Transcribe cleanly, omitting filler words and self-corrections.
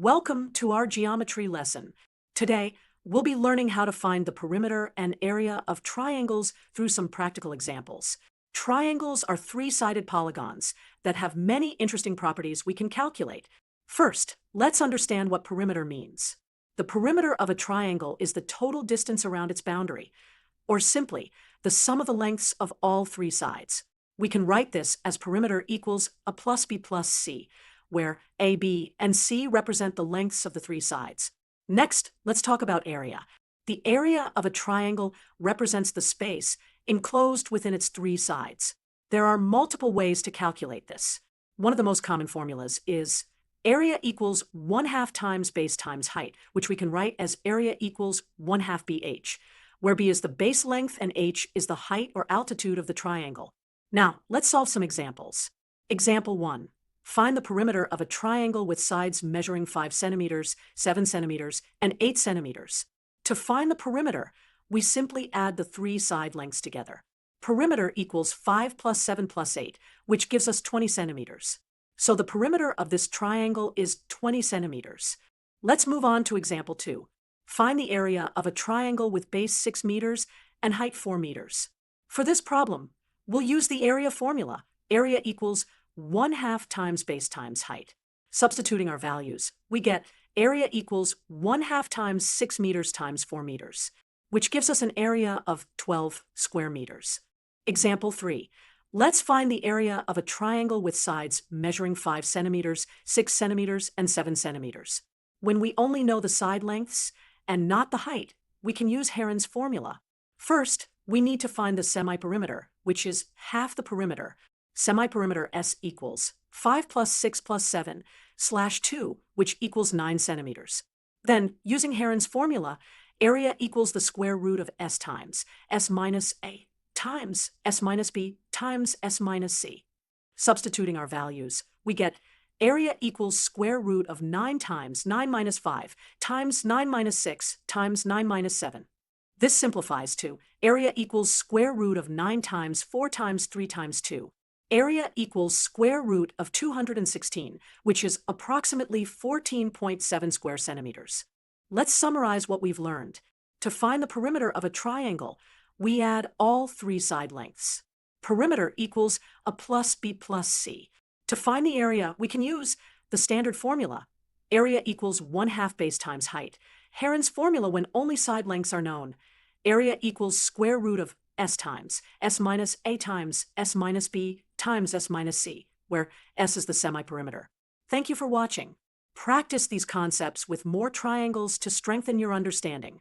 Welcome to our geometry lesson. Today, we'll be learning how to find the perimeter and area of triangles through some practical examples. Triangles are three-sided polygons that have many interesting properties we can calculate. First, let's understand what perimeter means. The perimeter of a triangle is the total distance around its boundary, or simply, the sum of the lengths of all three sides. We can write this as perimeter equals a plus b plus c, where A, B, and C represent the lengths of the three sides. Next, let's talk about area. The area of a triangle represents the space enclosed within its three sides. There are multiple ways to calculate this. One of the most common formulas is area equals 1/2 times base times height, which we can write as area equals 1/2 BH, where B is the base length and H is the height or altitude of the triangle. Now, let's solve some examples. Example 1. Find the perimeter of a triangle with sides measuring 5 centimeters, 7 centimeters, and 8 centimeters. To find the perimeter, we simply add the three side lengths together. Perimeter equals 5 plus 7 plus 8, which gives us 20 centimeters. So the perimeter of this triangle is 20 centimeters. Let's move on to example 2. Find the area of a triangle with base 6 meters and height 4 meters. For this problem, we'll use the area formula. Area equals 1/2 times base times height. Substituting our values, we get area equals 1/2 times 6 meters times 4 meters, which gives us an area of 12 square meters. Example 3. Let's find the area of a triangle with sides measuring 5 centimeters, 6 centimeters, and 7 centimeters. When we only know the side lengths and not the height, we can use Heron's formula. First, we need to find the semi-perimeter, which is half the perimeter. Semi-perimeter S equals 5 plus 6 plus 7 / 2, which equals 9 centimeters. Then, using Heron's formula, area equals the square root of S times S minus A times S minus B times S minus C. Substituting our values, we get area equals square root of 9 times 9 minus 5 times 9 minus 6 times 9 minus 7. This simplifies to area equals square root of 9 times 4 times 3 times 2. Area equals square root of 216, which is approximately 14.7 square centimeters. Let's summarize what we've learned. To find the perimeter of a triangle, we add all three side lengths. Perimeter equals a plus b plus c. To find the area, we can use the standard formula. Area equals 1/2 base times height. Heron's formula when only side lengths are known. Area equals square root of S times S minus A times S minus B times S minus C, where S is the semi-perimeter. Thank you for watching. Practice these concepts with more triangles to strengthen your understanding.